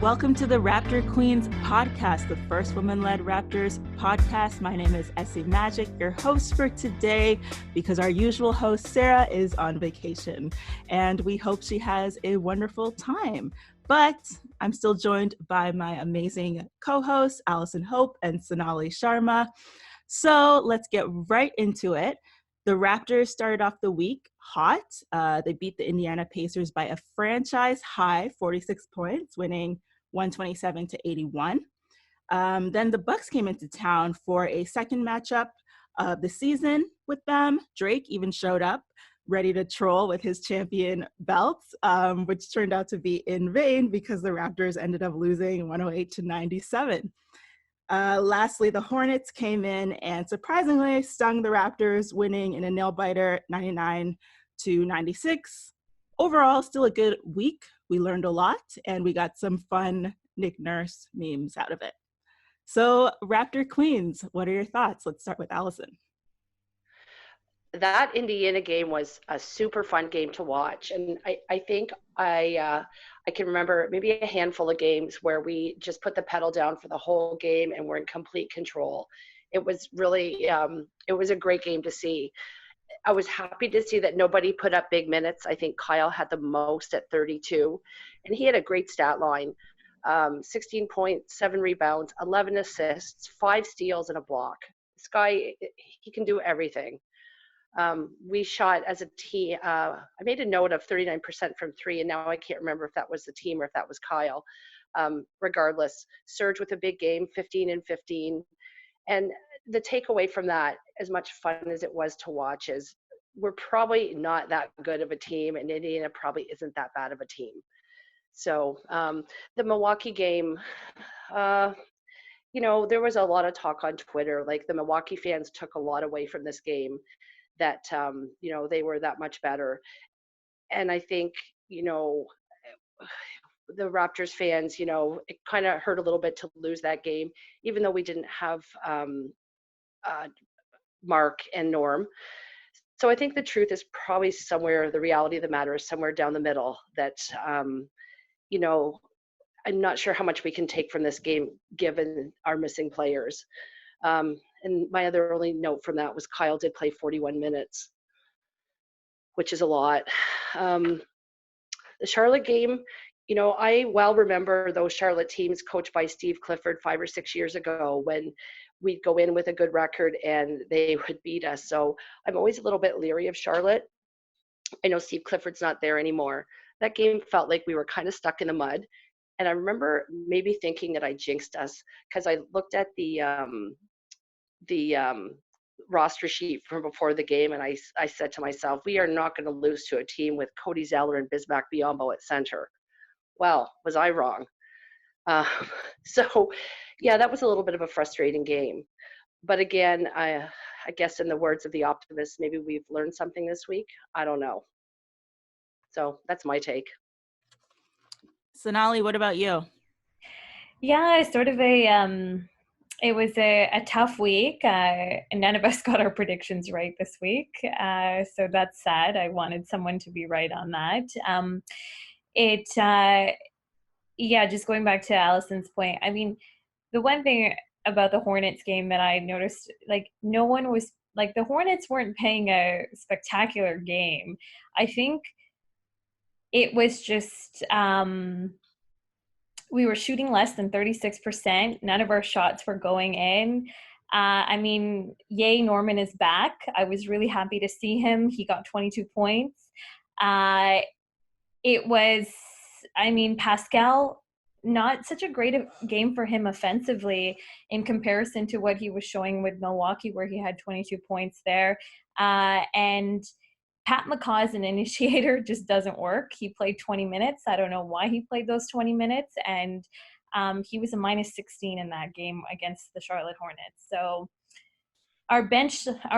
Welcome to the Raptor Queens Podcast, the first women-led Raptors podcast. My name is Essie Magic, your host for today, because our usual host, Sarah, is on vacation, and we hope she has a wonderful time. But I'm still joined by my amazing co-hosts, Allison Hope and Sonali Sharma. So let's get right into it. The Raptors started off the week hot. They beat the Indiana Pacers by a franchise high 46 points, winning 127-81. Then the Bucks came into town for a second matchup of the season with them. Drake even showed up, ready to troll with his champion belts, which turned out to be in vain because the Raptors ended up losing 108-97. Lastly, the Hornets came in and surprisingly stung the Raptors, winning in a nail-biter 99-96. Overall, still a good week. We learned a lot, and we got some fun Nick Nurse memes out of it. So, Raptor Queens, what are your thoughts? Let's start with Allison. That Indiana game was a super fun game to watch. And I think I can remember maybe a handful of games where we just put the pedal down for the whole game and we're in complete control. It was really, it was a great game to see. I was happy to see that nobody put up big minutes. I think Kyle had the most at 32, and he had a great stat line. 16 points, 7 rebounds, 11 assists, 5 steals, and a block. This guy, he can do everything. We shot as a team, I made a note of 39% from 3, and now I can't remember if that was the team or if that was Kyle. Regardless, Serge with a big game, 15 and 15. And the takeaway from that, as much fun as it was to watch, is we're probably not that good of a team, and Indiana probably isn't that bad of a team. So the Milwaukee game, there was a lot of talk on Twitter, like the Milwaukee fans took a lot away from this game, that, they were that much better. And I think, the Raptors fans, it kind of hurt a little bit to lose that game, even though we didn't have Mark and Norm. So I think the truth is probably somewhere, the reality of the matter is somewhere down the middle, that, I'm not sure how much we can take from this game given our missing players. And my other only note from that was Kyle did play 41 minutes, which is a lot. The Charlotte game, I well remember those Charlotte teams coached by Steve Clifford 5 or 6 years ago when we'd go in with a good record and they would beat us. So I'm always a little bit leery of Charlotte. I know Steve Clifford's not there anymore. That game felt like we were kind of stuck in the mud. And I remember maybe thinking that I jinxed us because I looked at the roster sheet from before the game, and I said to myself, we are not going to lose to a team with Cody Zeller and Bismack Biyombo at center. Well, was I wrong? So, yeah, that was a little bit of a frustrating game. But again, I guess in the words of the optimist, maybe we've learned something this week. I don't know. So that's my take. Sonali, what about you? Yeah, sort of it was a tough week. None of us got our predictions right this week. So that's sad. I wanted someone to be right on that. Just going back to Allison's point, I mean, the one thing about the Hornets game that I noticed, like, no one was, like, the Hornets weren't playing a spectacular game. I think it was just, we were shooting less than 36%. None of our shots were going in. Yay, Norman is back. I was really happy to see him. He got 22 points. Pascal, not such a great game for him offensively in comparison to what he was showing with Milwaukee, where he had 22 points there. And Pat McCaw as an initiator just doesn't work. He played 20 minutes. I don't know why he played those 20 minutes. And he was a -16 in that game against the Charlotte Hornets. So our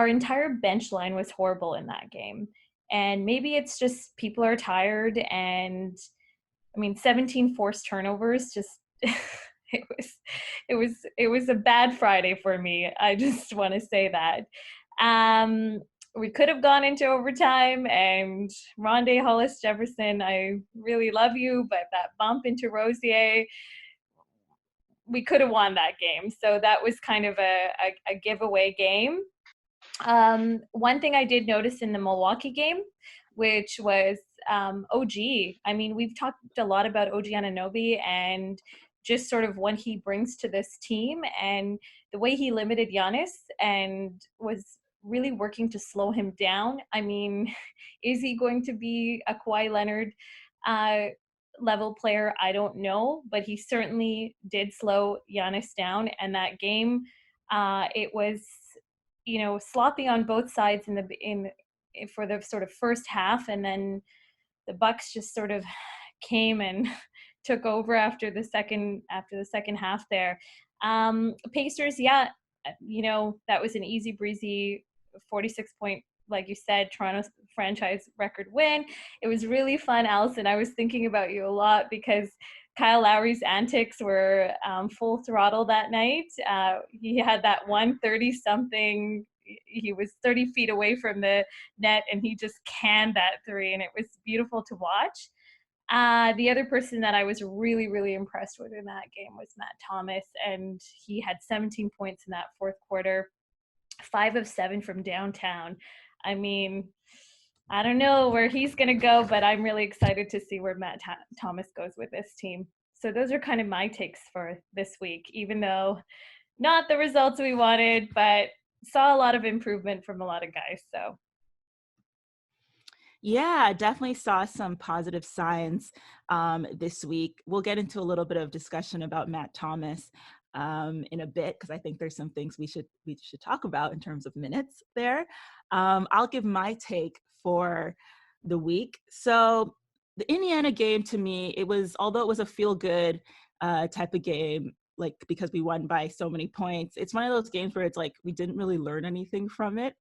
entire bench line was horrible in that game. And maybe it's just people are tired, and 17 forced turnovers, just it was a bad Friday for me. I just want to say that. we could have gone into overtime, and Rondae Hollis-Jefferson, I really love you, but that bump into Rosier, we could have won that game. So that was kind of a giveaway game. One thing I did notice in the Milwaukee game, which was OG. I mean, we've talked a lot about OG Anunoby and just sort of what he brings to this team and the way he limited Giannis and was really working to slow him down. I mean, is he going to be a Kawhi Leonard level player? I don't know, but he certainly did slow Giannis down. And that game, it was, you know, sloppy on both sides for the sort of first half, and then the Bucks just sort of came and took over after the second half there. Pacers, yeah, you know, that was an easy breezy 46-point, like you said, Toronto franchise record win. It was really fun, Allison. I was thinking about you a lot because Kyle Lowry's antics were full throttle that night. He had that 130-something. He was 30 feet away from the net, and he just canned that three, and it was beautiful to watch. The other person that I was really, really impressed with in that game was Matt Thomas, and he had 17 points in that fourth quarter, 5 of 7 from downtown. I mean, I don't know where he's going to go, but I'm really excited to see where Matt Thomas goes with this team. So those are kind of my takes for this week, even though not the results we wanted, but saw a lot of improvement from a lot of guys. So yeah, definitely saw some positive signs this week. We'll get into a little bit of discussion about Matt Thomas in a bit, because I think there's some things we should talk about in terms of minutes there. I'll give my take for the week. So the Indiana game, to me, although it was a feel good type of game, like because we won by so many points, it's one of those games where it's like we didn't really learn anything from it.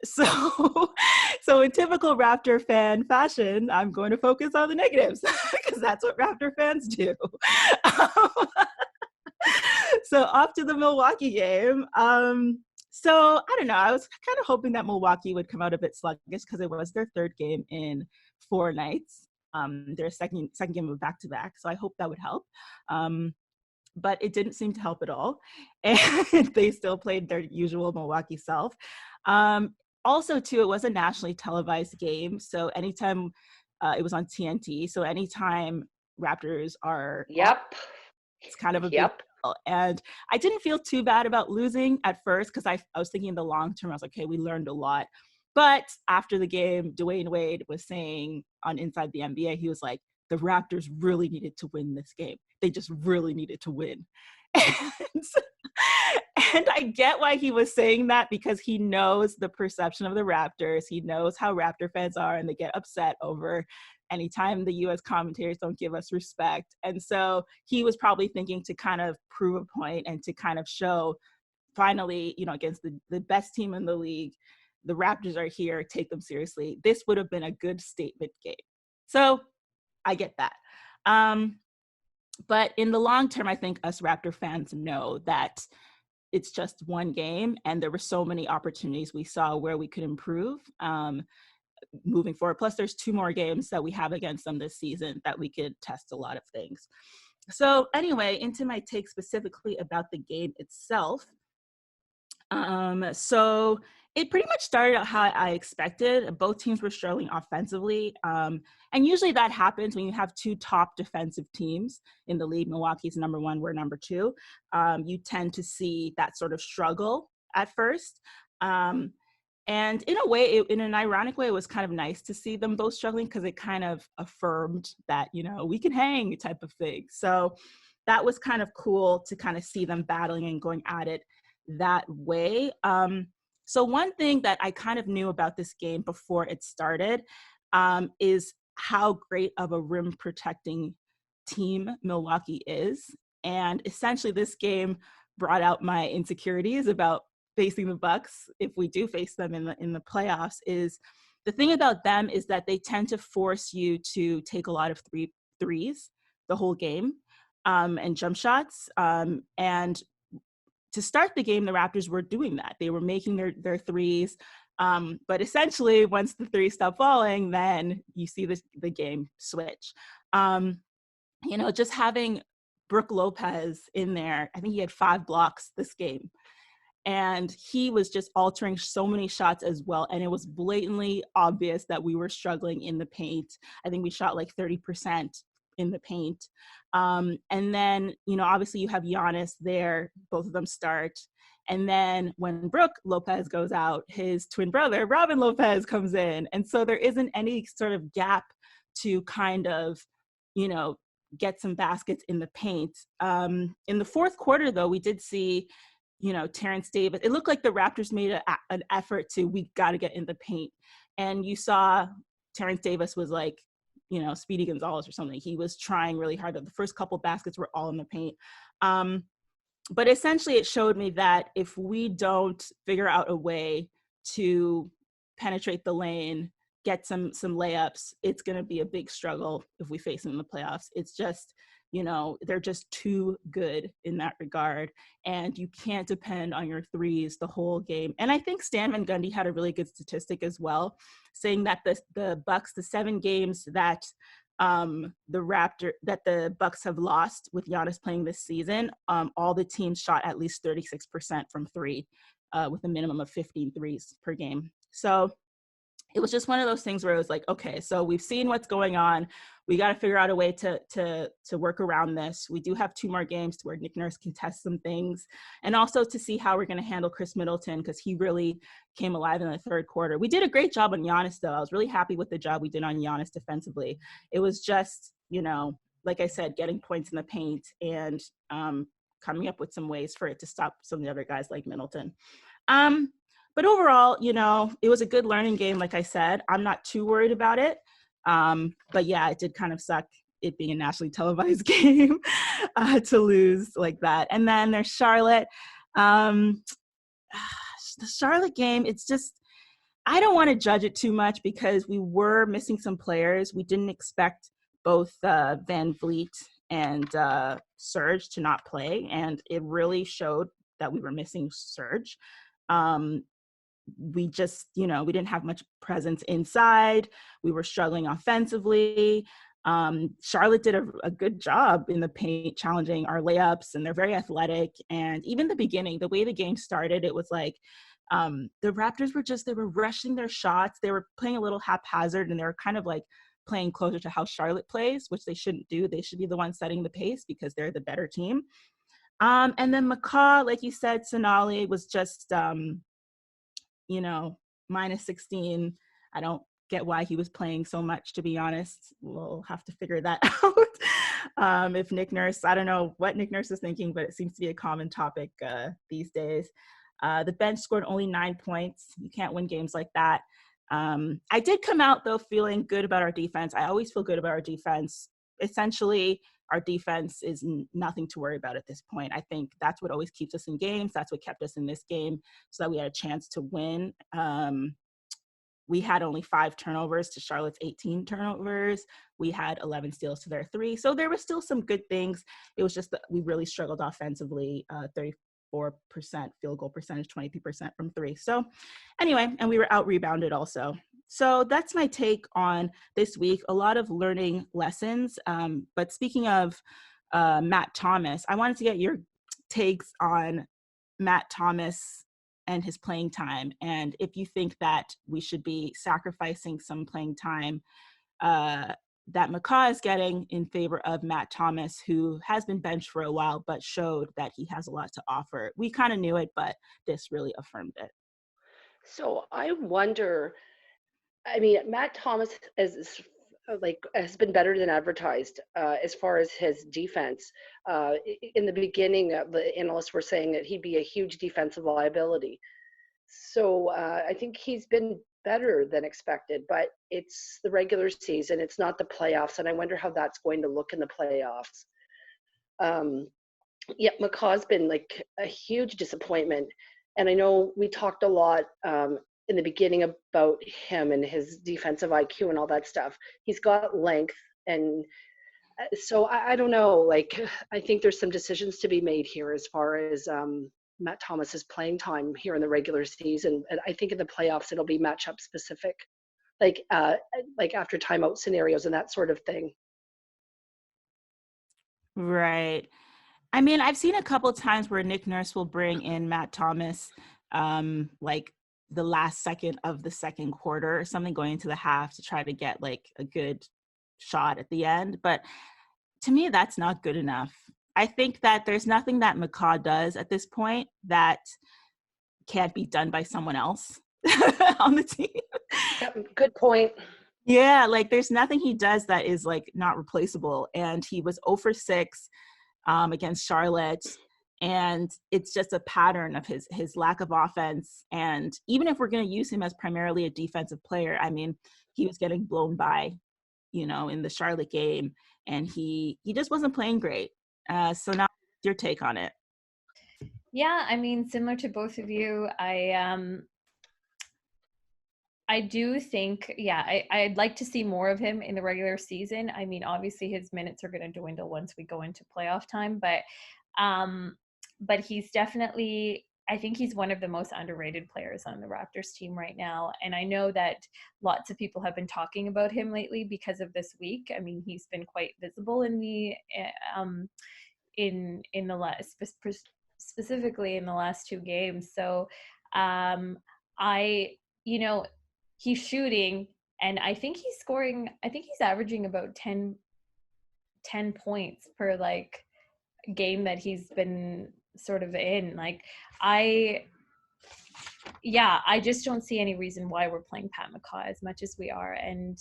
So in typical Raptor fan fashion, I'm going to focus on the negatives because that's what Raptor fans do. So off to the Milwaukee game. So I don't know, I was kind of hoping that Milwaukee would come out a bit sluggish because it was their third game in 4 nights. Their second game of back-to-back, so I hope that would help. But it didn't seem to help at all. And they still played their usual Milwaukee self. Also, too, it was a nationally televised game. So anytime it was on TNT. So anytime Raptors are Yep. It's kind of a big deal. And I didn't feel too bad about losing at first because I was thinking in the long term, I was like, okay, we learned a lot. But after the game, Dwayne Wade was saying on Inside the NBA, he was like, the Raptors really needed to win this game. They just really needed to win. And I get why he was saying that, because he knows the perception of the Raptors. He knows how Raptor fans are, and they get upset over anytime the U.S. commentators don't give us respect. And so he was probably thinking to kind of prove a point and to kind of show, finally, you know, against the best team in the league, the Raptors are here, take them seriously. This would have been a good statement game. So I get that. But in the long term, I think us Raptor fans know that it's just one game, and there were so many opportunities we saw where we could improve moving forward. Plus, there's 2 more games that we have against them this season that we could test a lot of things. So anyway, into my take specifically about the game itself. So it pretty much started out how I expected. Both teams were struggling offensively. And usually that happens when you have 2 top defensive teams in the league. Milwaukee's number 1, we're number 2. You tend to see that sort of struggle at first. And in a way, in an ironic way, it was kind of nice to see them both struggling because it kind of affirmed that, you know, we can hang type of thing. So that was kind of cool to kind of see them battling and going at it that way. So one thing that I kind of knew about this game before it started is how great of a rim protecting team Milwaukee is. And essentially this game brought out my insecurities about facing the Bucks, if we do face them in the playoffs. Is the thing about them is that they tend to force you to take a lot of threes the whole game and jump shots. And to start the game, the Raptors were doing that. They were making their threes. But essentially, once the threes stop falling, then you see the game switch. Just having Brook Lopez in there, I think he had 5 blocks this game. And he was just altering so many shots as well. And it was blatantly obvious that we were struggling in the paint. I think we shot like 30% in the paint. And then, obviously you have Giannis there. Both of them start. And then when Brook Lopez goes out, his twin brother, Robin Lopez, comes in. And so there isn't any sort of gap to kind of, get some baskets in the paint. In the fourth quarter, though, we did see Terence Davis. It looked like the Raptors made an effort we got to get in the paint. And you saw Terence Davis was like, Speedy Gonzalez or something. He was trying really hard. The first couple baskets were all in the paint. But essentially it showed me that if we don't figure out a way to penetrate the lane, get some layups, it's going to be a big struggle if we face them in the playoffs. It's just, they're just too good in that regard. And you can't depend on your threes the whole game. And I think Stan Van Gundy had a really good statistic as well, saying that the Bucks, the 7 games that the Bucks have lost with Giannis playing this season, all the teams shot at least 36% from 3 with a minimum of 15 threes per game. So it was just one of those things where it was like, okay, so we've seen what's going on. We got to figure out a way to work around this. We do have 2 more games to where Nick Nurse can test some things, and also to see how we're going to handle Chris Middleton, because he really came alive in the third quarter. We did a great job on Giannis, though. I was really happy with the job we did on Giannis defensively. It was just, like I said, getting points in the paint and coming up with some ways for it to stop some of the other guys like Middleton. But overall, it was a good learning game. Like I said, I'm not too worried about it. But yeah, it did kind of suck, it being a nationally televised game, to lose like that. And then there's Charlotte. The Charlotte game, it's just, I don't want to judge it too much because we were missing some players. We didn't expect both Van Vliet and Serge to not play. And it really showed that we were missing Serge. We just, we didn't have much presence inside. We were struggling offensively. Charlotte did a good job in the paint, challenging our layups, and they're very athletic. And even the beginning, the way the game started, it was like the Raptors they were rushing their shots. They were playing a little haphazard, and they were kind of like playing closer to how Charlotte plays, which they shouldn't do. They should be the ones setting the pace because they're the better team. And then McCaw, like you said, Sonali was just, minus 16. I don't get why he was playing so much, to be honest. We'll have to figure that out. If Nick Nurse, I don't know what Nick Nurse is thinking, but it seems to be a common topic these days. The bench scored only 9 points. You can't win games like that. I did come out, though, feeling good about our defense. I always feel good about our defense. Essentially, our defense is nothing to worry about at this point. I think that's what always keeps us in games. That's what kept us in this game, so that we had a chance to win. We had only 5 turnovers to Charlotte's 18 turnovers. We had 11 steals to their 3. So there were still some good things. It was just that we really struggled offensively, 34% field goal percentage, 23% from 3. So anyway, and we were out-rebounded also. So that's my take on this week. A lot of learning lessons. But speaking of Matt Thomas, I wanted to get your takes on Matt Thomas and his playing time, and if you think that we should be sacrificing some playing time that McCaw is getting in favor of Matt Thomas, who has been benched for a while but showed that he has a lot to offer. We kind of knew it, but this really affirmed it. So I wonder, Matt Thomas has been better than advertised as far as his defense. In the beginning, the analysts were saying that he'd be a huge defensive liability. So I think he's been better than expected, but it's the regular season. It's not the playoffs, and I wonder how that's going to look in the playoffs. McCaw's been like a huge disappointment, and I know we talked a lot in the beginning about him and his defensive IQ and all that stuff. He's got length, and so I don't know. Like, I think there's some decisions to be made here as far as Matt Thomas's playing time here in the regular season. And I think in the playoffs, it'll be matchup specific, like after timeout scenarios and that sort of thing. Right. I mean, I've seen a couple of times where Nick Nurse will bring in Matt Thomas, like the last second of the second quarter or something, going into the half to try to get like a good shot at the end. But to me, that's not good enough. I think that there's nothing that McCaw does at this point that can't be done by someone else on the team. Yep, good point. Yeah, like there's nothing he does that is like not replaceable. And he was 0 for 6 against Charlotte. And it's just a pattern of his lack of offense. And even if we're going to use him as primarily a defensive player, I mean, he was getting blown by, in the Charlotte game, and he just wasn't playing great. So now your take on it. Yeah, I mean, similar to both of you, I do think, I'd like to see more of him in the regular season. I mean, obviously his minutes are going to dwindle once we go into playoff time, but he's definitely, I think he's one of the most underrated players on the Raptors team right now. And I know that lots of people have been talking about him lately because of this week. I mean, he's been quite visible in the in the last, specifically in the last 2 games. So he's shooting, and I think he's scoring, I think he's averaging about 10 points per like game that he's been sort of in. Like I just don't see any reason why we're playing Pat McCaw as much as we are. And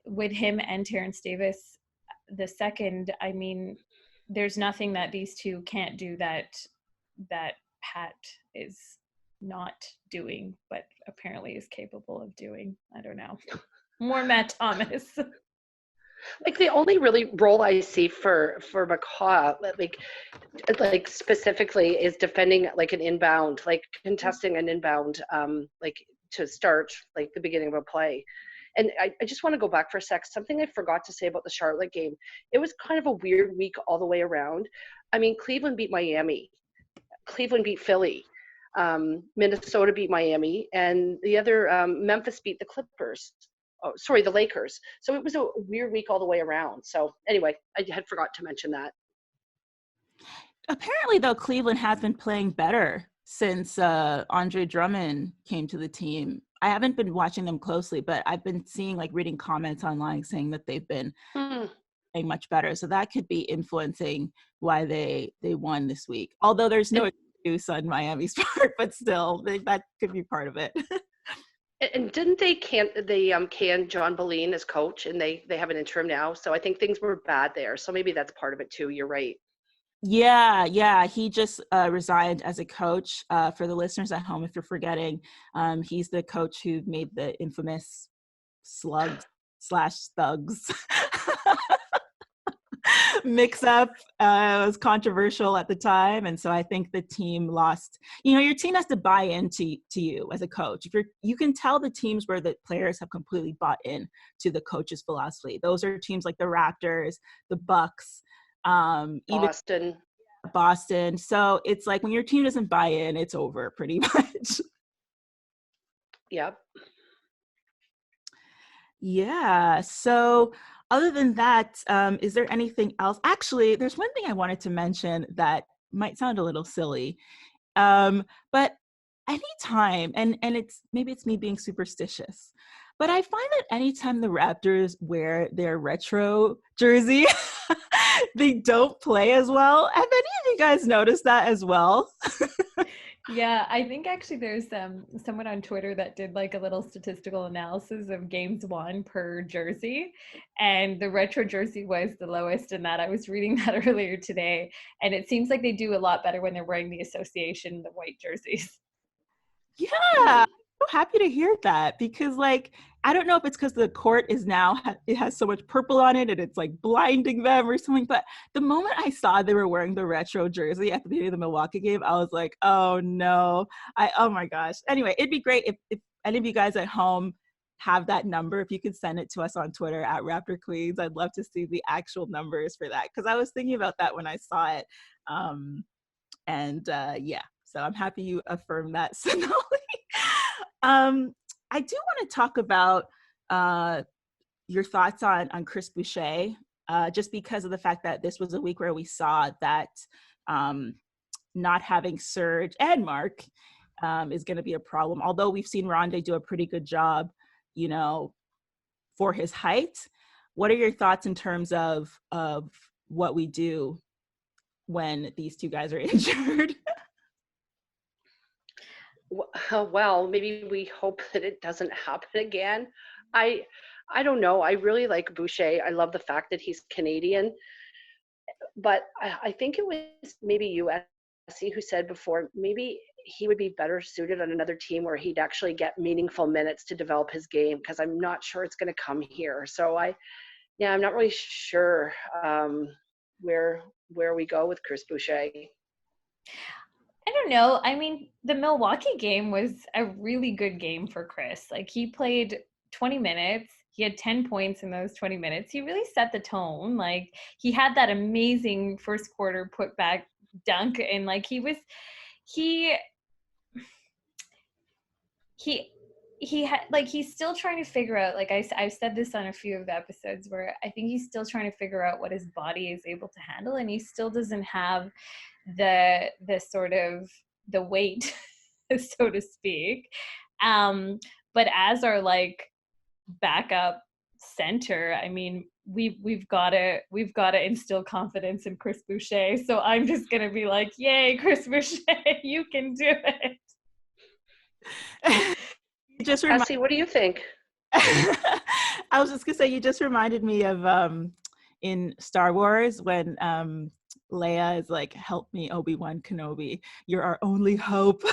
with him and Terence Davis the second, I mean, there's nothing that these two can't do that Pat is not doing, but apparently is capable of doing. I don't know. More Matt Thomas. Like the only really role I see for McCaw, like specifically, is defending like an inbound, like contesting an inbound, like to start like the beginning of a play. And I just want to go back for a sec. Something I forgot to say about the Charlotte game. It was kind of a weird week all the way around. I mean, Cleveland beat Miami. Cleveland beat Philly. Minnesota beat Miami. And the other, Memphis beat the Clippers. Oh, sorry, the Lakers. So it was a weird week all the way around. So anyway, I had forgot to mention that. Apparently, though, Cleveland has been playing better since Andre Drummond came to the team. I haven't been watching them closely, but I've been seeing, like, reading comments online saying that they've been playing much better. So that could be influencing why they won this week. Although there's no excuse on Miami's part, but still, that could be part of it. And didn't they can John Boleen as coach, and they have an interim now? So I think things were bad there. So maybe that's part of it too. You're right. Yeah. He just resigned as a coach. For the listeners at home, if you're forgetting, he's the coach who made the infamous slugs/thugs mix up. It was controversial at the time, and so I think the team lost. Your team has to buy into you as a coach. You can tell the teams where the players have completely bought in to the coach's philosophy. Those are teams like the Raptors, the Bucks, Boston. So it's like when your team doesn't buy in, it's over pretty much. Yep. Yeah. So other than that, is there anything else? Actually, there's one thing I wanted to mention that might sound a little silly, but anytime, and maybe it's me being superstitious, but I find that anytime the Raptors wear their retro jersey, they don't play as well. Have any of you guys noticed that as well? Yeah, I think actually there's someone on Twitter that did like a little statistical analysis of games won per jersey, and the retro jersey was the lowest in that. I was reading that earlier today, and it seems like they do a lot better when they're wearing the association, the white jerseys. Yeah, I'm so happy to hear that, because like, I don't know if it's because the court is now, it has so much purple on it and it's like blinding them or something, but the moment I saw they were wearing the retro jersey at the beginning of the Milwaukee game, I was like, oh no, oh my gosh. Anyway, it'd be great if any of you guys at home have that number, if you could send it to us on Twitter at Raptor Queens. I'd love to see the actual numbers for that, because I was thinking about that when I saw it. Yeah, So I'm happy you affirmed that, Sonali. I do want to talk about your thoughts on Chris Boucher, just because of the fact that this was a week where we saw that not having Serge and Mark is going to be a problem. Although we've seen Rondae do a pretty good job, for his height. What are your thoughts in terms of what we do when these two guys are injured? Well, maybe we hope that it doesn't happen again. I don't know. I really like Boucher. I love the fact that he's Canadian. But I think it was maybe you, Essie, who said before, maybe he would be better suited on another team where he'd actually get meaningful minutes to develop his game, because I'm not sure it's going to come here. So I'm not really sure where we go with Chris Boucher. I don't know. I mean, the Milwaukee game was a really good game for Chris. Like, he played 20 minutes. He had 10 points in those 20 minutes. He really set the tone. Like, he had that amazing first quarter putback dunk, and like he had, like, he's still trying to figure out, like I've said this on a few of the episodes, where I think he's still trying to figure out what his body is able to handle, and he still doesn't have the sort of the weight, so to speak. But as our like backup center, I mean, we've got to instill confidence in Chris Boucher. So I'm just gonna be like, yay, Chris Boucher, you can do it. Essie, what do you think? I was just gonna say, you just reminded me of in Star Wars when Leia is like, help me, Obi-Wan Kenobi, you're our only hope.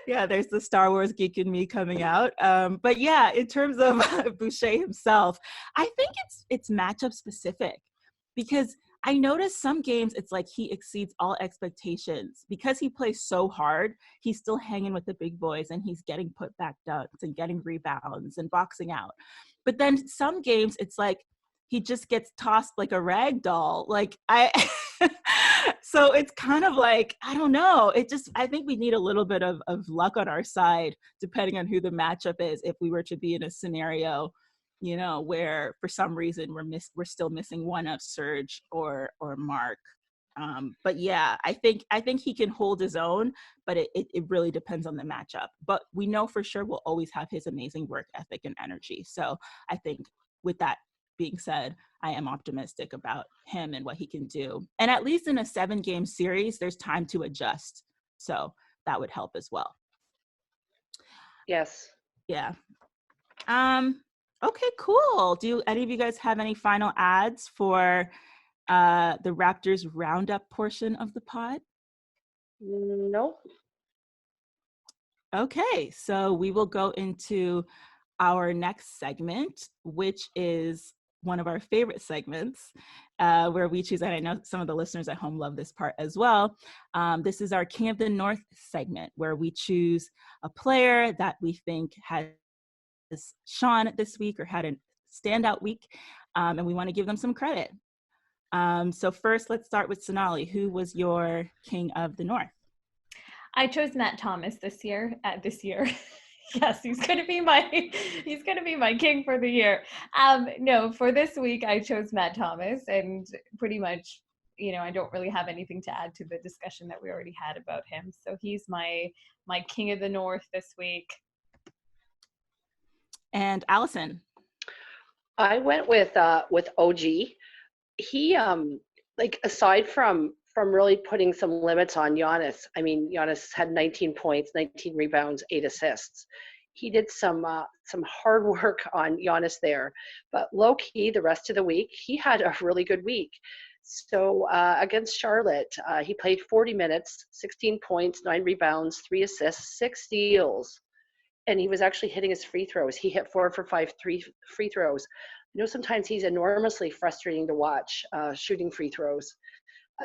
Yeah, there's the Star Wars geek in me coming out. But yeah, in terms of Boucher himself, I think it's matchup specific, because I noticed some games it's like he exceeds all expectations because he plays so hard. He's still hanging with the big boys and he's getting put back dunks and getting rebounds and boxing out. But then some games it's like he just gets tossed like a rag doll. Like so it's kind of like, I don't know. I think we need a little bit of luck on our side, depending on who the matchup is. If we were to be in a scenario, where for some reason we're still missing one of Serge or Mark. But yeah, I think he can hold his own, but it really depends on the matchup. But we know for sure we'll always have his amazing work ethic and energy. So I think with that being said, I am optimistic about him and what he can do. And at least in a 7-game series, there's time to adjust. So that would help as well. Yes. Yeah. Okay, cool. Do any of you guys have any final ads for the Raptors roundup portion of the pod? No. Okay, so we will go into our next segment, which is one of our favorite segments, where we choose, and I know some of the listeners at home love this part as well. This is our King of the North segment, where we choose a player that we think has shone this week or had a standout week, and we want to give them some credit. So first, let's start with Sonali. Who was your King of the North? I chose Matt Thomas this year. Yes, he's gonna be my king for the year. No, for this week I chose Matt Thomas, and pretty much, I don't really have anything to add to the discussion that we already had about him. So he's my King of the North this week. And Allison? I went with OG. He aside from really putting some limits on Giannis. I mean, Giannis had 19 points, 19 rebounds, 8 assists. He did some hard work on Giannis there, but low key the rest of the week he had a really good week. So against Charlotte, he played 40 minutes, 16 points, 9 rebounds, 3 assists, 6 steals. And he was actually hitting his free throws. He hit 4 for 5 free throws. Sometimes he's enormously frustrating to watch shooting free throws.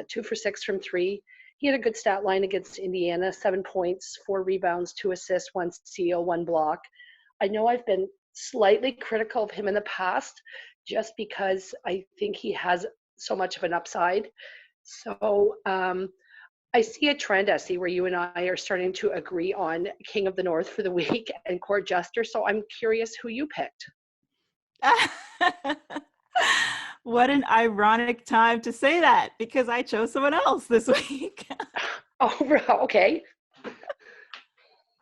2 for 6 from 3. He had a good stat line against Indiana, 7 points, 4 rebounds, 2 assists, 1 steal, 1 block. I know I've been slightly critical of him in the past just because I think he has so much of an upside. So I see a trend, Essie, where you and I are starting to agree on King of the North for the week and Court Jester. So I'm curious who you picked. What an ironic time to say that, because I chose someone else this week. Oh, okay.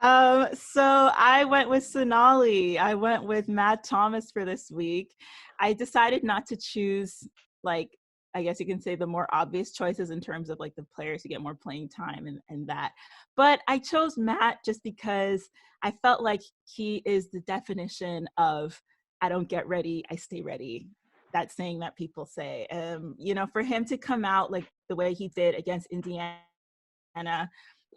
So I went with Sonali. I went with Matt Thomas for this week. I decided not to choose, like, I guess you can say the more obvious choices in terms of like the players who get more playing time and that. But I chose Matt just because I felt like he is the definition of I don't get ready, I stay ready. That saying that people say. For him to come out like the way he did against Indiana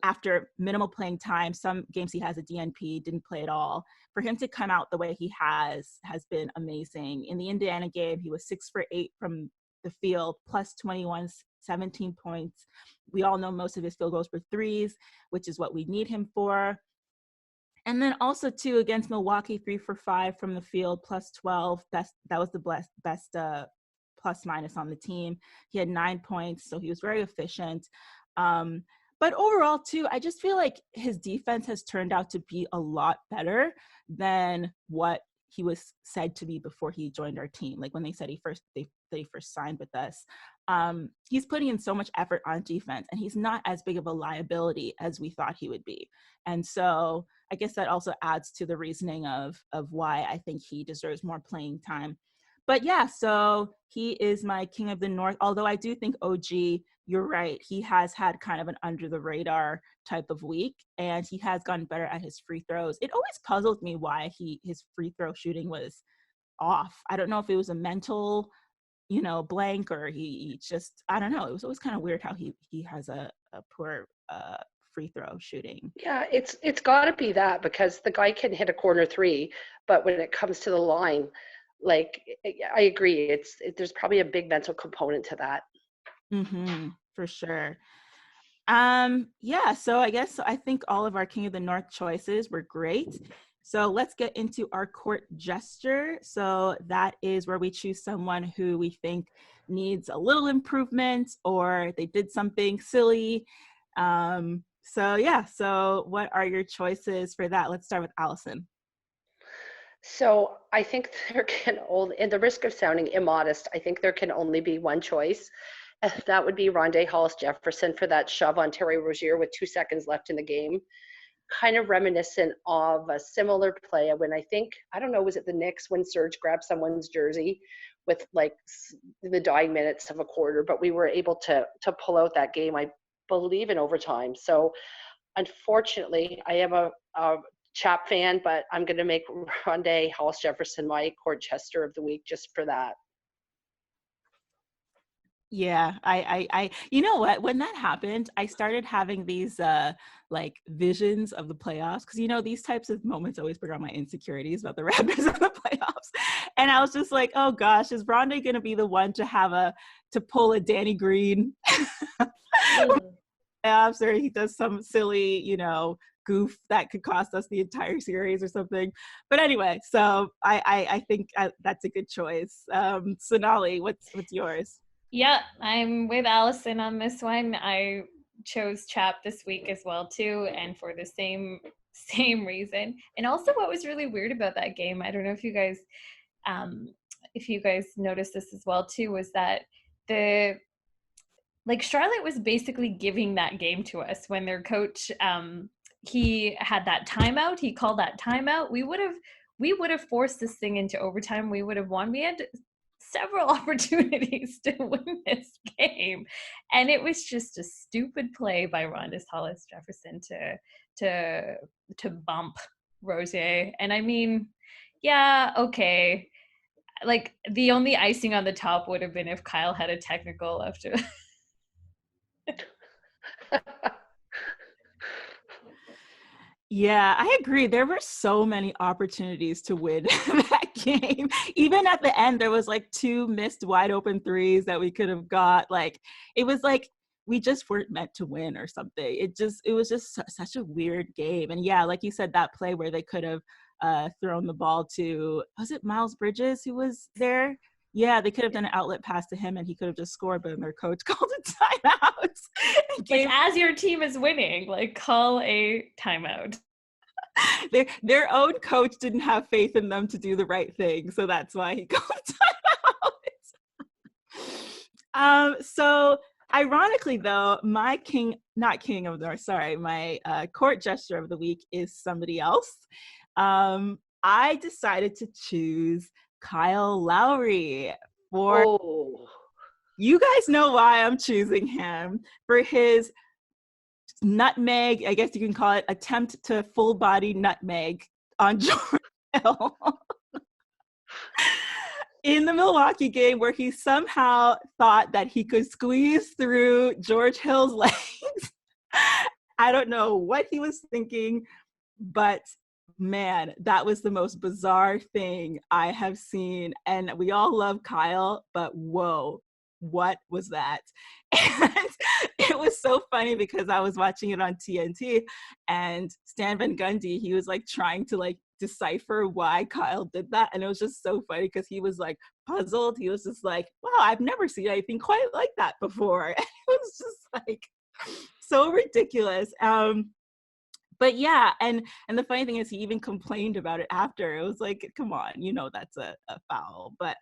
after minimal playing time, some games he has a DNP, didn't play at all. For him to come out the way he has been amazing. In the Indiana game, he was 6 for 8 from the field, plus 21, 17 points. We all know most of his field goals were threes, which is what we need him for. And then also too, against Milwaukee, 3 for 5 from the field, plus 12. That was the best plus minus on the team. He had 9 points, so he was very efficient. But overall too, I just feel like his defense has turned out to be a lot better than what he was said to be before he joined our team. Like when they said he first signed with us, he's putting in so much effort on defense, and he's not as big of a liability as we thought he would be. And so I guess that also adds to the reasoning of why I think he deserves more playing time. But yeah, so he is my King of the North. Although I do think OG, you're right, he has had kind of an under the radar type of week, and he has gotten better at his free throws. It always puzzled me why his free throw shooting was off. I don't know if it was a mental, blank, or he just, I don't know. It was always kind of weird how he has a poor free throw shooting. Yeah, it's got to be that, because the guy can hit a corner three, but when it comes to the line, like, I agree, there's probably a big mental component to that. Mm-hmm, for sure. So I think all of our King of the North choices were great. So let's get into our court gesture. So that is where we choose someone who we think needs a little improvement, or they did something silly. So what are your choices for that? Let's start with Allison. So I think there can only, in the risk of sounding immodest, I think there can only be one choice. That would be Rondae Hollis-Jefferson for that shove on Terry Rozier with 2 seconds left in the game. Kind of reminiscent of a similar play when I don't know, was it the Knicks when Serge grabbed someone's jersey with like the dying minutes of a quarter, but we were able to pull out that game, I believe, in overtime. So unfortunately, I am a Chap fan, but I'm going to make Rondae Hollis-Jefferson my court jester of the week just for that. Yeah, I you know what? When that happened, I started having these like visions of the playoffs, because these types of moments always bring out my insecurities about the Raptors in the playoffs. And I was just like, oh gosh, is Rondae going to be the one to pull a Danny Green playoffs, or he does some silly, goof that could cost us the entire series or something? But anyway, so I think that's a good choice. Sonali, what's yours? Yeah, I'm with Allison on this one. I chose Chap this week as well too, and for the same reason. And also, what was really weird about that game, I don't know if you guys noticed this as well too, was that Charlotte was basically giving that game to us when their coach he had that timeout. He called that timeout. We would have forced this thing into overtime. We would have won. We had several opportunities to win this game, and it was just a stupid play by Rondae Hollis-Jefferson to bump Rozier. And I mean, yeah, okay, like the only icing on the top would have been if Kyle had a technical after. Yeah, I agree. There were so many opportunities to win that game. Even at the end, there was like 2 missed wide open threes that we could have got. Like, it was like we just weren't meant to win or something. It was just such a weird game. And yeah, like you said, that play where they could have thrown the ball to, was it Miles Bridges who was there? Yeah, they could have done an outlet pass to him and he could have just scored, but then their coach called a timeout. Like, as your team is winning, like, call a timeout. Their own coach didn't have faith in them to do the right thing, so that's why he called timeout. So ironically, though, my my court gesture of the week is somebody else. I decided to choose Kyle Lowry for. Oh. You guys know why I'm choosing him, for his nutmeg, I guess you can call it, attempt to full body nutmeg on George Hill in the Milwaukee game, where he somehow thought that he could squeeze through George Hill's legs. I don't know what he was thinking, but man, that was the most bizarre thing I have seen. And we all love Kyle, but whoa, what was that? And it was so funny because I was watching it on TNT, and Stan Van Gundy, he was like trying to like decipher why Kyle did that. And it was just so funny because he was like puzzled. He was just like, wow, I've never seen anything quite like that before. And it was just like so ridiculous. But yeah, and the funny thing is he even complained about it after. It was like, come on, you know that's a foul. But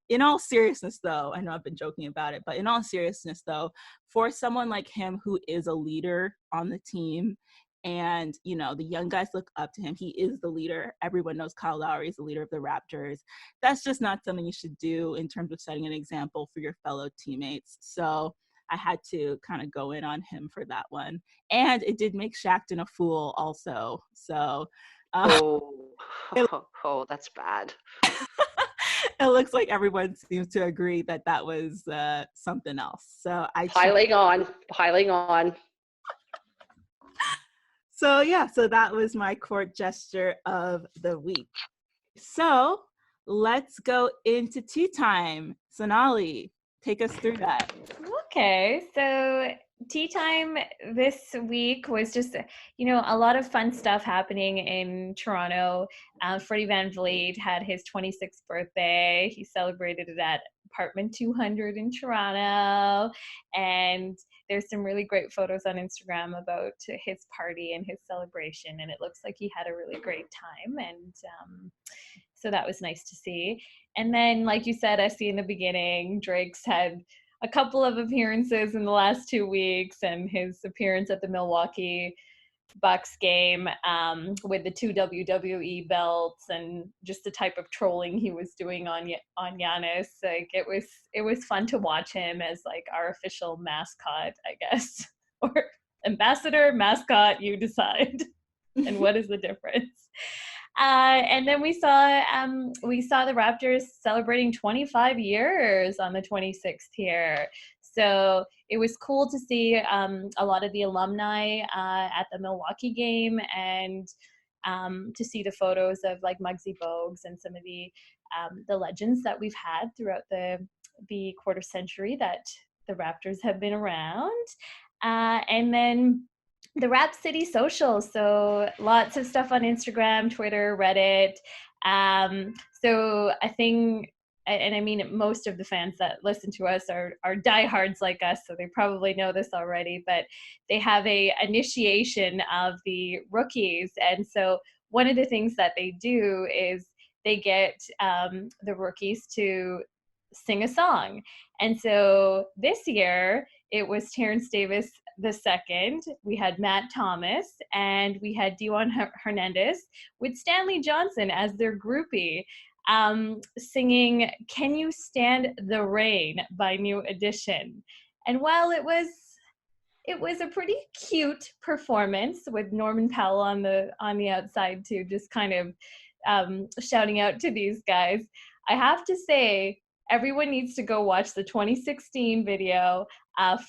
in all seriousness, though, I know I've been joking about it, but in all seriousness, though, for someone like him who is a leader on the team, and, you know, the young guys look up to him, he is the leader. Everyone knows Kyle Lowry is the leader of the Raptors. That's just not something you should do in terms of setting an example for your fellow teammates. So I had to kind of go in on him for that one. And it did make Shaqtin a fool also. So that's bad. It looks like everyone seems to agree that that was something else. So piling on. So yeah, so that was my court gesture of the week. So let's go into tea time. Sonali, take us through that. Okay, so tea time this week was just, a lot of fun stuff happening in Toronto. Freddie VanVleet had his 26th birthday. He celebrated it at apartment 200 in Toronto, and there's some really great photos on Instagram about his party and his celebration, and it looks like he had a really great time, and so that was nice to see. And then, like you said, I see in the beginning, Drake's had a couple of appearances in the last 2 weeks, and his appearance at the Milwaukee Bucks game with the 2 WWE belts, and just the type of trolling he was doing on Giannis. Like, it was fun to watch him as like our official mascot, I guess, or ambassador, mascot, you decide. And what is the difference? And then we saw the Raptors celebrating 25 years on the 26th here. So it was cool to see a lot of the alumni at the Milwaukee game, and to see the photos of like Muggsy Bogues and some of the legends that we've had throughout the quarter century that the Raptors have been around. And then the Rap City socials, so lots of stuff on Instagram, Twitter, Reddit. So I think, and I mean, most of the fans that listen to us are diehards like us, so they probably know this already, but they have a initiation of the rookies. And so one of the things that they do is they get the rookies to sing a song. And so this year it was Terence Davis the second, we had Matt Thomas, and we had Dion Hernandez with Stanley Johnson as their groupie, singing "Can You Stand the Rain" by New Edition. And while it was a pretty cute performance with Norman Powell on the outside too, just kind of shouting out to these guys, I have to say, everyone needs to go watch the 2016 video.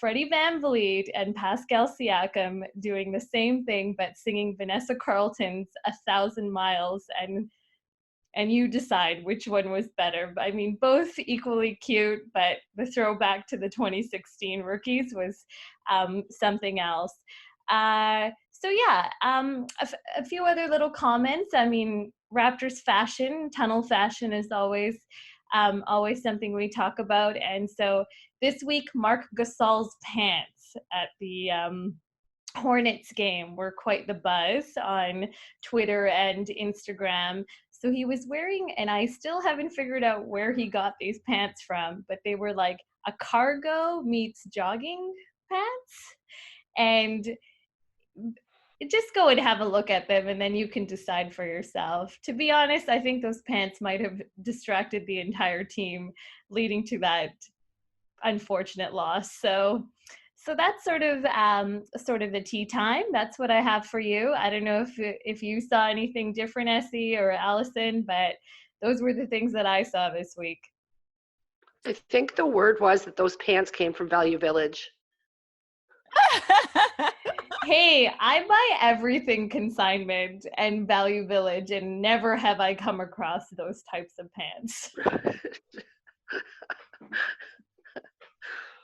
Freddie VanVleet and Pascal Siakam doing the same thing, but singing Vanessa Carlton's 1,000 Miles, and you decide which one was better. I mean, both equally cute, but the throwback to the 2016 rookies was something else. So yeah, a few other little comments. I mean, Raptors fashion, tunnel fashion is always always something we talk about. And so this week, Marc Gasol's pants at the Hornets game were quite the buzz on Twitter and Instagram. So he was wearing, and I still haven't figured out where he got these pants from, but they were like a cargo meets jogging pants. And just go and have a look at them, and then you can decide for yourself. To be honest, I think those pants might have distracted the entire team, leading to that unfortunate loss. So that's sort of the tea time. That's what I have for you. I don't know if you saw anything different, Essie or Allison, but those were the things that I saw this week. I think the word was that those pants came from Value Village. Hey, I buy everything consignment and Value Village, and never have I come across those types of pants.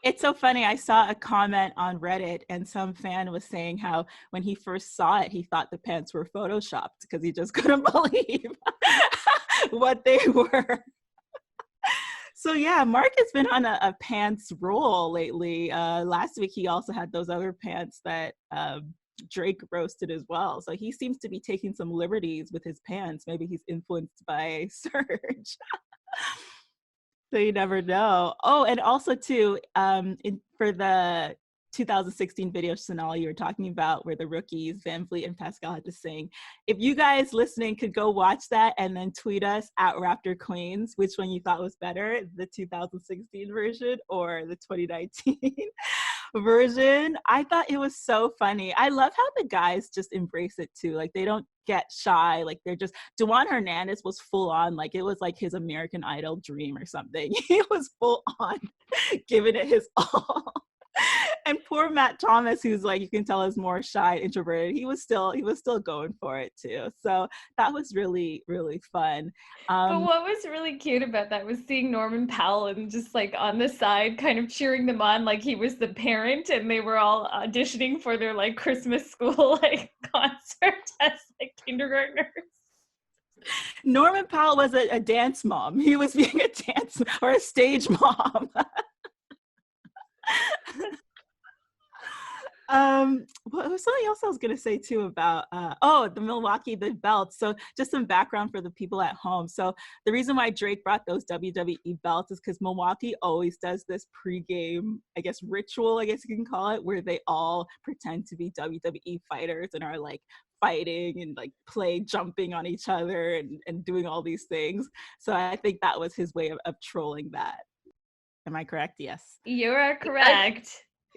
It's so funny. I saw a comment on Reddit, and some fan was saying how when he first saw it, he thought the pants were photoshopped because he just couldn't believe what they were. So yeah, Marc has been on a pants roll lately. Last week, he also had those other pants that Drake roasted as well. So he seems to be taking some liberties with his pants. Maybe he's influenced by Serge. So you never know. Oh, and also too, for the 2016 video, Sonal, you were talking about where the rookies, Van Vliet and Pascal, had to sing. If you guys listening could go watch that and then tweet us at Raptor Queens, which one you thought was better, the 2016 version or the 2019 version. I thought it was so funny. I love how the guys just embrace it too. Like they don't get shy. Like they're just, Juwan Hernandez was full on, like it was like his American Idol dream or something. He was full on giving it his all. And poor Matt Thomas, who's like, you can tell is more shy, introverted. He was still going for it too. So that was really, really fun. But what was really cute about that was seeing Norman Powell and just like on the side kind of cheering them on like he was the parent, and they were all auditioning for their like Christmas school like concert as like kindergartners. Norman Powell was a dance mom. He was being a dance or a stage mom. What was something else I was gonna say too about the Milwaukee, the belts. So just some background for the people at home. So the reason why Drake brought those WWE belts is because Milwaukee always does this pregame, I guess, ritual, I guess you can call it, where they all pretend to be WWE fighters and are like fighting and like jumping on each other and doing all these things. So I think that was his way of trolling that. Am I correct? Yes. You are correct.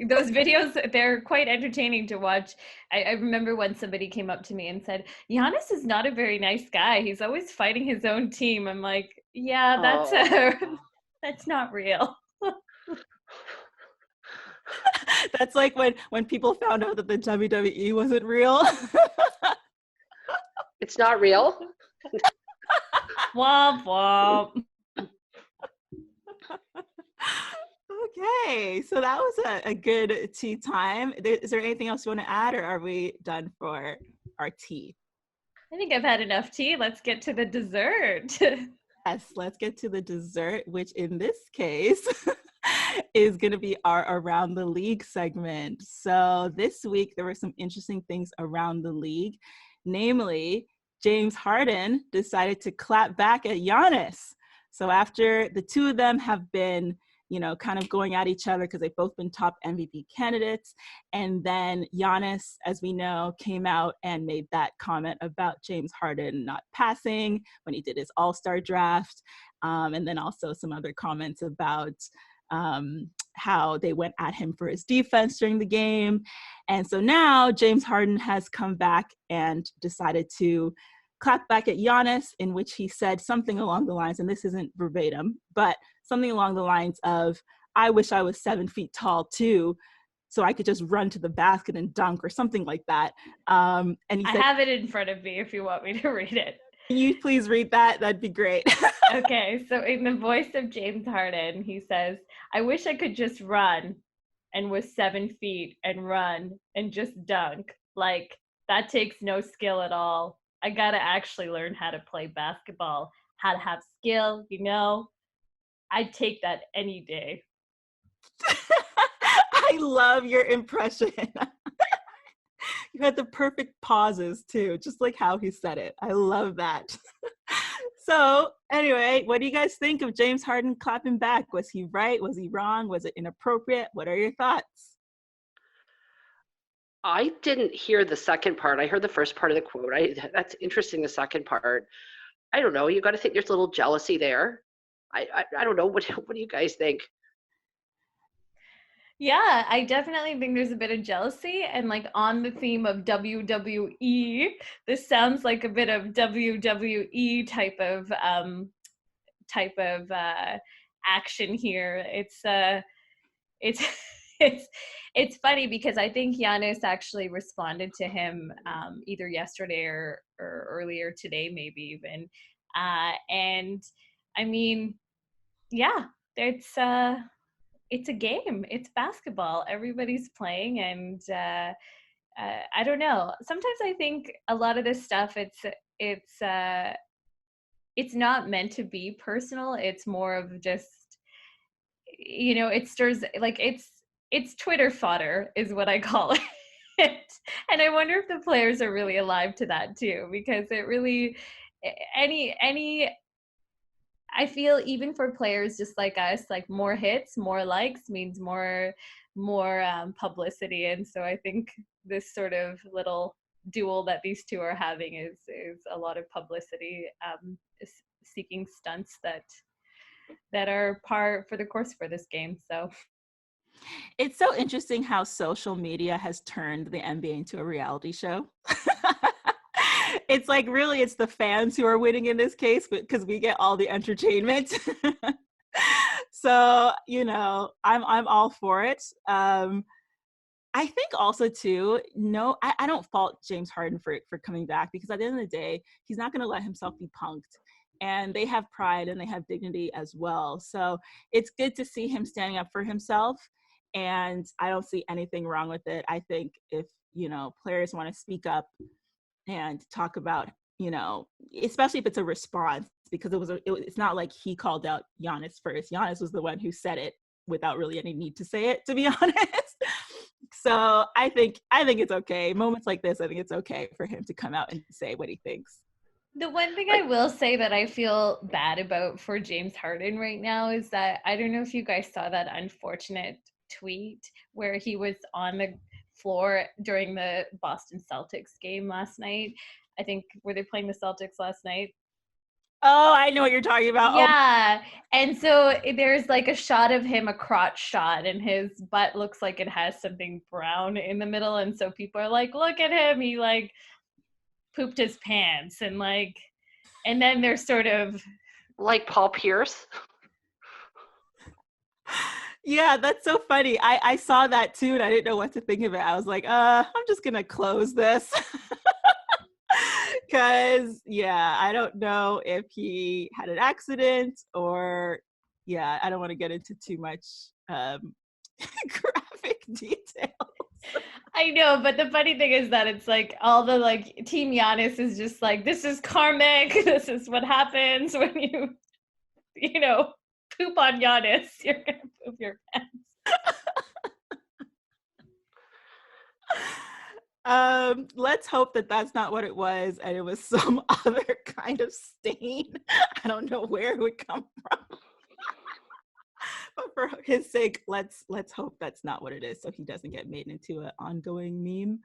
Those videos, they're quite entertaining to watch. I remember when somebody came up to me and said, Giannis is not a very nice guy. He's always fighting his own team. I'm like, yeah, that's not real. That's like when people found out that the WWE wasn't real. It's not real? Womp womp. Okay, so that was a good tea time. Is there anything else you want to add, or are we done for our tea? I think I've had enough tea. Let's get to the dessert. Yes, let's get to the dessert, which in this case is going to be our Around the League segment. So this week, there were some interesting things around the league. Namely, James Harden decided to clap back at Giannis. So after the two of them have been kind of going at each other because they've both been top MVP candidates. And then Giannis, as we know, came out and made that comment about James Harden not passing when he did his All-Star draft. And then also some other comments about how they went at him for his defense during the game. And so now James Harden has come back and decided to clap back at Giannis, in which he said something along the lines, and this isn't verbatim, but something along the lines of, I wish I was 7 feet tall too, so I could just run to the basket and dunk, or something like that. And he said, I have it in front of me if you want me to read it. Can you please read that? That'd be great. Okay, so in the voice of James Harden, he says, I wish I could just run and was 7 feet and run and just dunk. Like, that takes no skill at all. I gotta actually learn how to play basketball, how to have skill, I'd take that any day. I love your impression. You had the perfect pauses too, just like how he said it. I love that. So anyway, what do you guys think of James Harden clapping back? Was he right? Was he wrong? Was it inappropriate? What are your thoughts? I didn't hear the second part. I heard the first part of the quote. That's interesting, the second part. I don't know. You got to think there's a little jealousy there. I don't know. What do you guys think? Yeah, I definitely think there's a bit of jealousy, and like on the theme of WWE, this sounds like a bit of WWE type of action here. It's it's funny because I think Giannis actually responded to him either yesterday or earlier today, maybe even, and I mean, yeah, it's a game. It's basketball. Everybody's playing, and I don't know. Sometimes I think a lot of this stuff it's not meant to be personal. It's more of just, it stirs, like it's Twitter fodder is what I call it. And I wonder if the players are really alive to that too, because it really any I feel even for players just like us, like more hits, more likes means more publicity. And so I think this sort of little duel that these two are having is a lot of publicity, seeking stunts that are par for the course for this game. So it's so interesting how social media has turned the NBA into a reality show. It's like, really, it's the fans who are winning in this case, because we get all the entertainment. So, I'm all for it. I think also too, no, I don't fault James Harden for coming back, because at the end of the day, he's not going to let himself be punked. And they have pride and they have dignity as well. So it's good to see him standing up for himself. And I don't see anything wrong with it. I think if, players want to speak up and talk about, especially if it's a response, because it's not like he called out Giannis first. Giannis was the one who said it without really any need to say it, to be honest. So I think it's okay. Moments like this, I think it's okay for him to come out and say what he thinks. The one thing I will say that I feel bad about for James Harden right now is that, I don't know if you guys saw that unfortunate tweet where he was on the floor during the Boston Celtics game last night. I think, were they playing the Celtics last night? Oh, I know what you're talking about. Yeah. Oh. And so there's like a shot of him, a crotch shot, and his butt looks like it has something brown in the middle. And so people are like, look at him. He like pooped his pants, and then they're sort of like Paul Pierce. Yeah, that's so funny. I saw that too, and I didn't know what to think of it. I was like, I'm just gonna close this. Because, I don't know if he had an accident or, I don't want to get into too much graphic details. I know, but the funny thing is that it's like all the Team Giannis is just like, this is karmic. This is what happens when you poop on Giannis. You're going to poop your pants. Let's hope that that's not what it was, and it was some other kind of stain. I don't know where it would come from. But for his sake, let's hope that's not what it is, so he doesn't get made into an ongoing meme.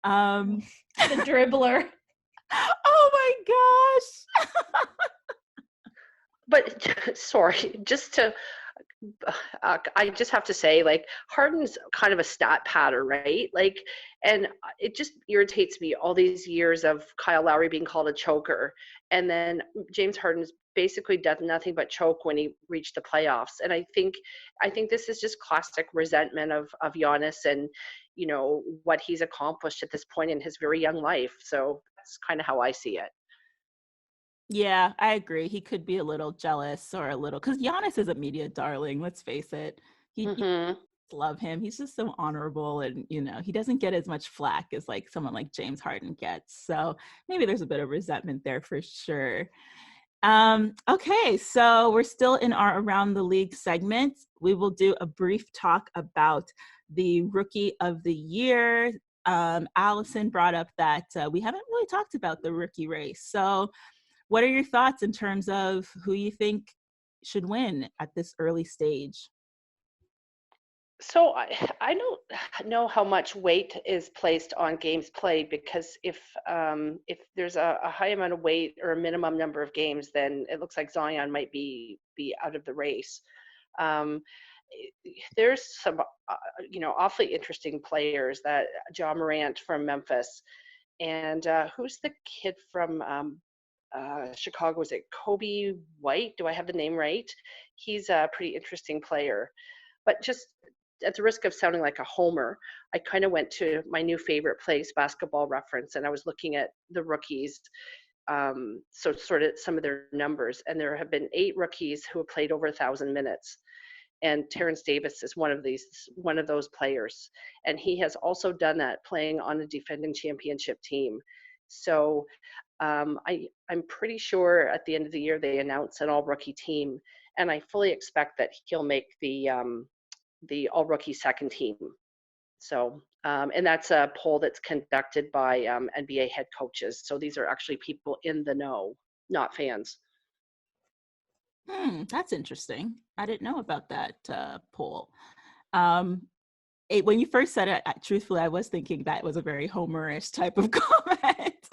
The dribbler. Oh my gosh. But sorry, I just have to say, Harden's kind of a stat patter, right? And it just irritates me, all these years of Kyle Lowry being called a choker, and then James Harden's basically done nothing but choke when he reached the playoffs. And I think this is just classic resentment of Giannis and what he's accomplished at this point in his very young life. So that's kind of how I see it. Yeah, I agree. He could be a little jealous or a little, because Giannis is a media darling. Let's face it. He love him. He's just so honorable, and he doesn't get as much flack as someone like James Harden gets. So maybe there's a bit of resentment there for sure. Okay, so we're still in our Around the League segment. We will do a brief talk about the Rookie of the Year. Allison brought up that we haven't really talked about the rookie race. So what are your thoughts in terms of who you think should win at this early stage? So I don't know how much weight is placed on games played, because if there's a high amount of weight or a minimum number of games, then it looks like Zion might be out of the race. Um, there's some awfully interesting players, that Morant from Memphis, and who's the kid from Chicago? Is it Kobe White? Do I have the name right? He's a pretty interesting player. But just at the risk of sounding like a homer, I kind of went to my new favorite place, Basketball Reference, and I was looking at the rookies, so sort of some of their numbers, and there have been 8 rookies who have played over 1,000 minutes, and Terence Davis is one of those players, and he has also done that playing on a defending championship team. So I'm pretty sure at the end of the year they announce an all rookie team, and I fully expect that he'll make the all rookie second team. So, and that's a poll that's conducted by NBA head coaches. So these are actually people in the know, not fans. That's interesting. I didn't know about that poll. When you first said it, truthfully, I was thinking that was a very homerish type of comment.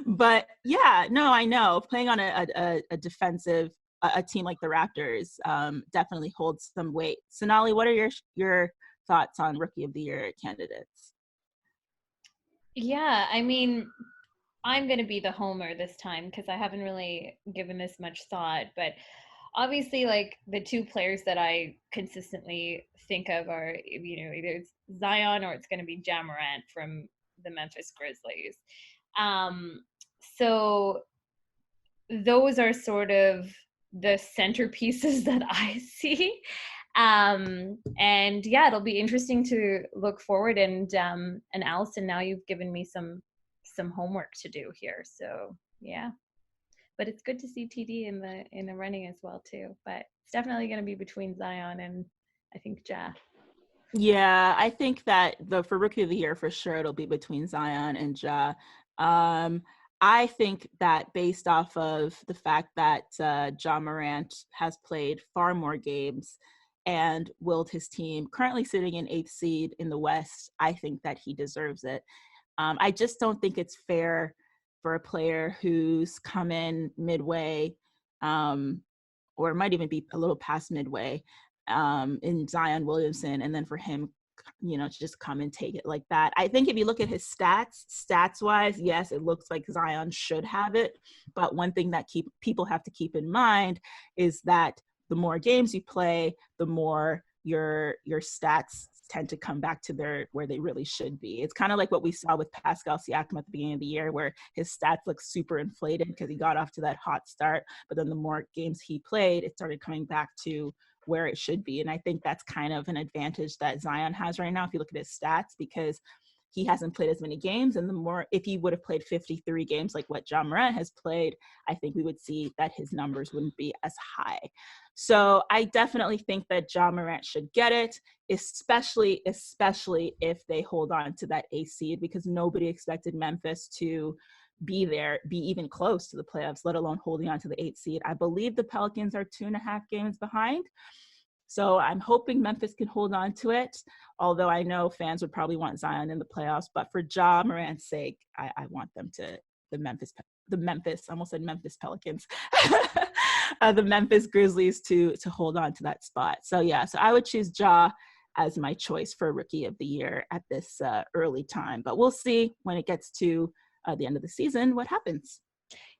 But yeah, no, I know playing on a defensive a team like the Raptors definitely holds some weight. Sonali, what are your thoughts on Rookie of the Year candidates? Yeah, I mean, I'm going to be the homer this time because I haven't really given this much thought. But obviously, like, the 2 players that I consistently think of are, either it's Zion or it's going to be Ja Morant from the Memphis Grizzlies. So those are sort of the centerpieces that I see. And yeah, it'll be interesting to look forward. And Allison, now you've given me some homework to do here. So yeah, but it's good to see TD in the running as well too. But it's definitely going to be between Zion and I think Ja. Yeah, I think that for Rookie of the Year, for sure, it'll be between Zion and Ja. I think that based off of the fact that Ja Morant has played far more games and willed his team, currently sitting in 8th seed in the West, I think that he deserves it. I just don't think it's fair for a player who's come in midway, or it might even be a little past midway, in Zion Williamson, and then for him, to just come and take it like that. I think if you look at his stats wise, yes, it looks like Zion should have it. But one thing that people have to keep in mind is that the more games you play, the more your stats tend to come back to where they really should be. It's kind of like what we saw with Pascal Siakam at the beginning of the year, where his stats look super inflated because he got off to that hot start. But then the more games he played, it started coming back to where it should be. And I think that's kind of an advantage that Zion has right now if you look at his stats, because he hasn't played as many games. And if he would have played 53 games like what Ja Morant has played, I think we would see that his numbers wouldn't be as high. So I definitely think that Ja Morant should get it, especially if they hold on to that 8th seed, because nobody expected Memphis to be even close to the playoffs, let alone holding on to the 8th seed. I believe the Pelicans are 2.5 games behind. So I'm hoping Memphis can hold on to it, although I know fans would probably want Zion in the playoffs. But for Ja Morant's sake, I want them to, the Memphis, I almost said Memphis Pelicans, the Memphis Grizzlies to hold on to that spot. So yeah, so I would choose Ja as my choice for Rookie of the Year at this early time. But we'll see when it gets to the end of the season what happens.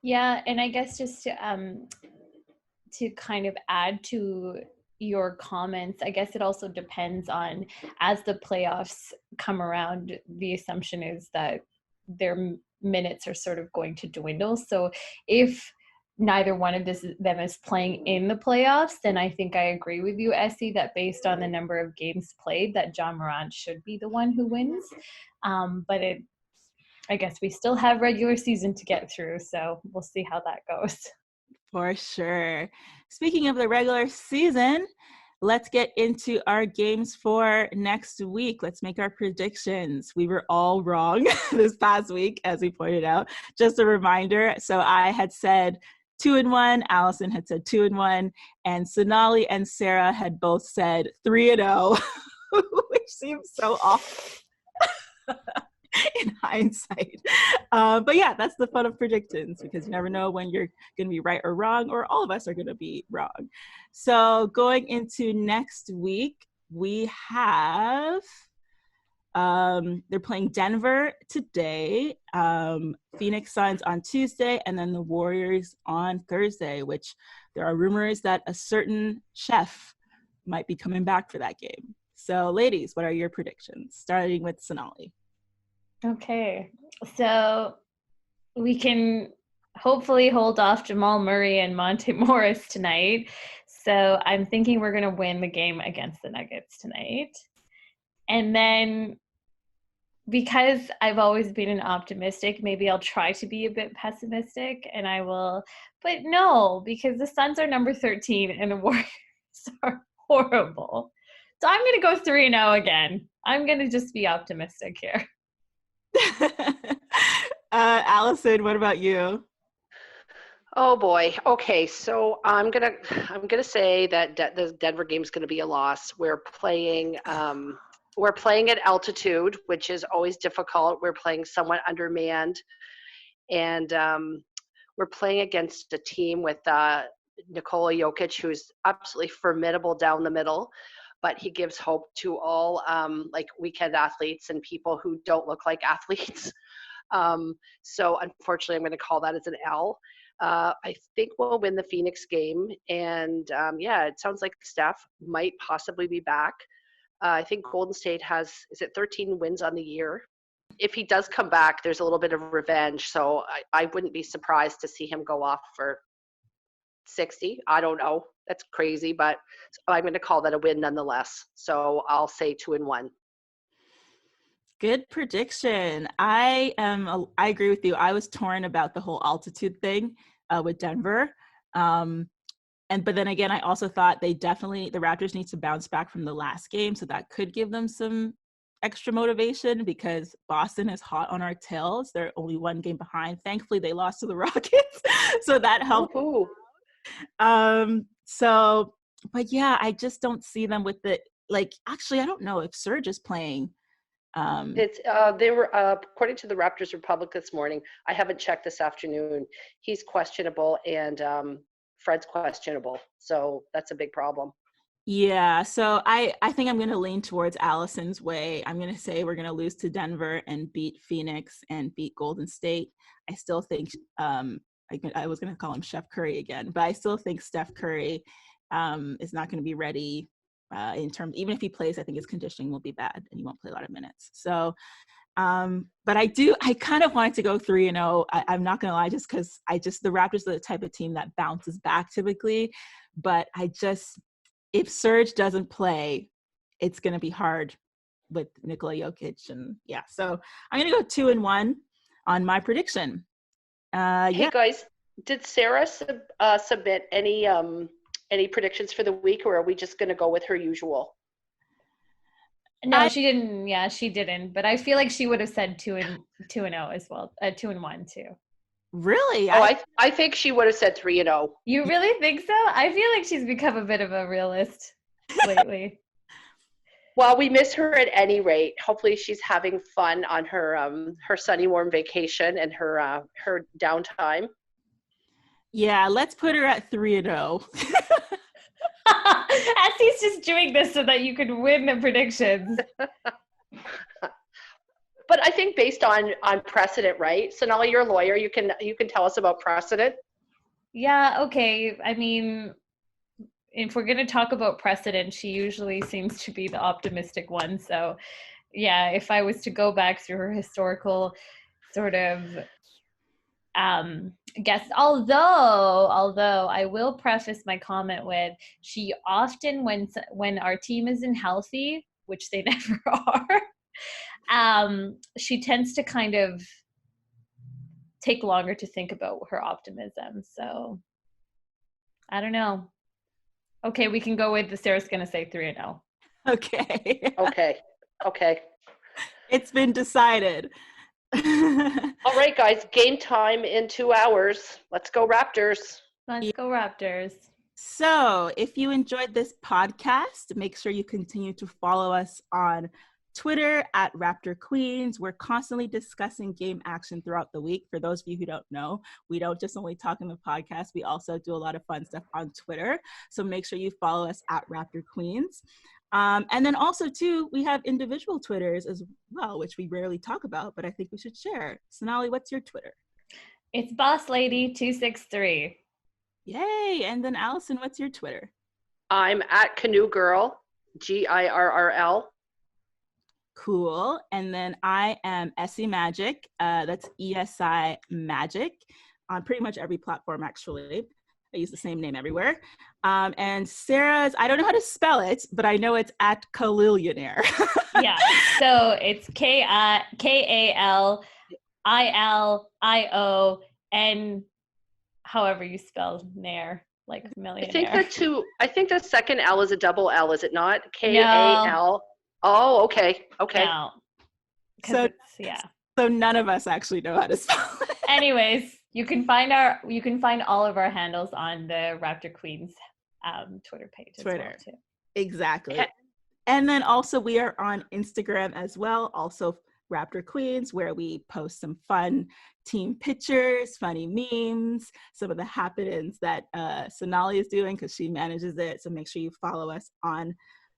Yeah, and I guess just to kind of add to your comments, I guess it also depends on, as the playoffs come around, the assumption is that their minutes are sort of going to dwindle. So if neither one of them is playing in the playoffs, then I think I agree with you, Essie, that based on the number of games played, that Ja Morant should be the one who wins. But I guess we still have regular season to get through, so we'll see how that goes. For sure. Speaking of the regular season, let's get into our games for next week. Let's make our predictions. We were all wrong this past week, as we pointed out. Just a reminder. So I had said 2-1. Allison had said 2-1. And Sonali and Sarah had both said 3-0, which seems so off in hindsight. But yeah, that's the fun of predictions, because you never know when you're going to be right or wrong, or all of us are going to be wrong. So going into next week, we have, they're playing Denver today, Phoenix Suns on Tuesday, and then the Warriors on Thursday, which there are rumors that a certain chef might be coming back for that game. So ladies, what are your predictions? Starting with Sonali. Okay, so we can hopefully hold off Jamal Murray and Monte Morris tonight. So I'm thinking we're going to win the game against the Nuggets tonight. And then because I've always been an optimistic, maybe I'll try to be a bit pessimistic, and I will. But no, because the Suns are number 13 and the Warriors are horrible. So I'm going to go 3-0 again. I'm going to just be optimistic here. Allison, what about you? Oh boy. Okay, so I'm gonna say that the Denver game is gonna be a loss. We're playing at altitude, which is always difficult. We're playing somewhat undermanned, and we're playing against a team with Nikola Jokic, who's absolutely formidable down the middle. But he gives hope to all like weekend athletes and people who don't look like athletes. So unfortunately, I'm going to call that as an L. I think we'll win the Phoenix game. And yeah, it sounds like Steph might possibly be back. I think Golden State has, 13 wins on the year? If he does come back, there's a little bit of revenge. So I wouldn't be surprised to see him go off for 60. I don't know. That's crazy, but I'm going to call that a win nonetheless. So I'll say 2-1. Good prediction. I agree with you. I was torn about the whole altitude thing with Denver. But then again, I also thought the Raptors need to bounce back from the last game. So that could give them some extra motivation, because Boston is hot on our tails. They're only one game behind. Thankfully, they lost to the Rockets. So that helped. Ooh. But yeah, I just don't see them with actually, I don't know if Serge is playing. They were according to the Raptors Republic this morning. I haven't checked this afternoon. He's questionable, and Fred's questionable. So that's a big problem. Yeah, so I think I'm going to lean towards Allison's way. I'm going to say we're going to lose to Denver and beat Phoenix and beat Golden State. I still think I was going to call him Chef Curry again, but I still think Steph Curry is not going to be ready in terms, even if he plays, I think his conditioning will be bad and he won't play a lot of minutes. So, but I kind of wanted to go 3-0. I'm not going to lie, just because the Raptors are the type of team that bounces back typically, but if Serge doesn't play, it's going to be hard with Nikola Jokic. And yeah, so I'm going to go 2-1 on my prediction. Hey guys, did Sarah submit any predictions for the week, or are we just going to go with her usual? No, she didn't. Yeah, she didn't. But I feel like she would have said 2-0 as well. 2-1 too. Really? I think she would have said 3-0. You really think so? I feel like she's become a bit of a realist lately. Well, we miss her at any rate. Hopefully she's having fun on her sunny, warm vacation and her downtime. Yeah, let's put her at 3-0. Essie's just doing this so that you can win the predictions. But I think based on precedent, right? So now you're a lawyer, you can tell us about precedent. Yeah, okay. I mean, if we're going to talk about precedent, she usually seems to be the optimistic one. So yeah, if I was to go back through her historical sort of guess, although I will preface my comment with, she often, when our team isn't healthy, which they never are, she tends to kind of take longer to think about her optimism. So I don't know. Okay, we can go with the Sarah's going to say 3-0. Okay. Okay. It's been decided. All right, guys, game time in 2 hours. Let's go Raptors. Let's go Raptors. So if you enjoyed this podcast, make sure you continue to follow us on Twitter at Raptor Queens. We're constantly discussing game action throughout the week. For those of you who don't know, we don't just only talk in the podcast. We also do a lot of fun stuff on Twitter. So make sure you follow us at Raptor Queens. And then also, too, we have individual Twitters as well, which we rarely talk about, but I think we should share. Sonali, what's your Twitter? It's Boss Lady 263. Yay. And then Allison, what's your Twitter? I'm at Canoe Girl, GIRRL. Cool. And then I am Essie Magic. That's ESI Magic on pretty much every platform, actually. I use the same name everywhere. And Sarah's, I don't know how to spell it, but I know it's at Kalillionaire. Yeah. So it's KALILION, however you spell nair, like millionaire. I think the second L is a double L, is it not? KAL. No. Oh, okay. No. So none of us actually know how to spell it. Anyways, you can find all of our handles on the Raptor Queens Twitter page as well too. Exactly. And then also we are on Instagram as well, also Raptor Queens, where we post some fun team pictures, funny memes, some of the happenings that Sonali is doing because she manages it. So make sure you follow us on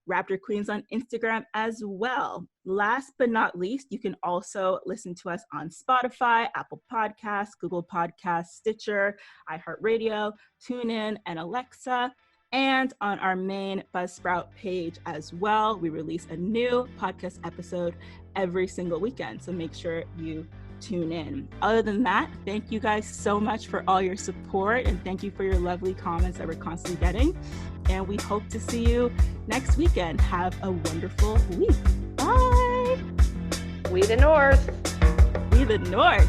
Raptor Queens on Instagram as well. Last but not least, you can also listen to us on Spotify, Apple Podcasts, Google Podcasts, Stitcher, iHeartRadio, TuneIn, and Alexa, and on our main Buzzsprout page as well. We release a new podcast episode every single weekend, so make sure you tune in. Other than that, thank you guys so much for all your support, and thank you for your lovely comments that we're constantly getting. And we hope to see you next weekend. Have a wonderful week. Bye. We the North. We the North.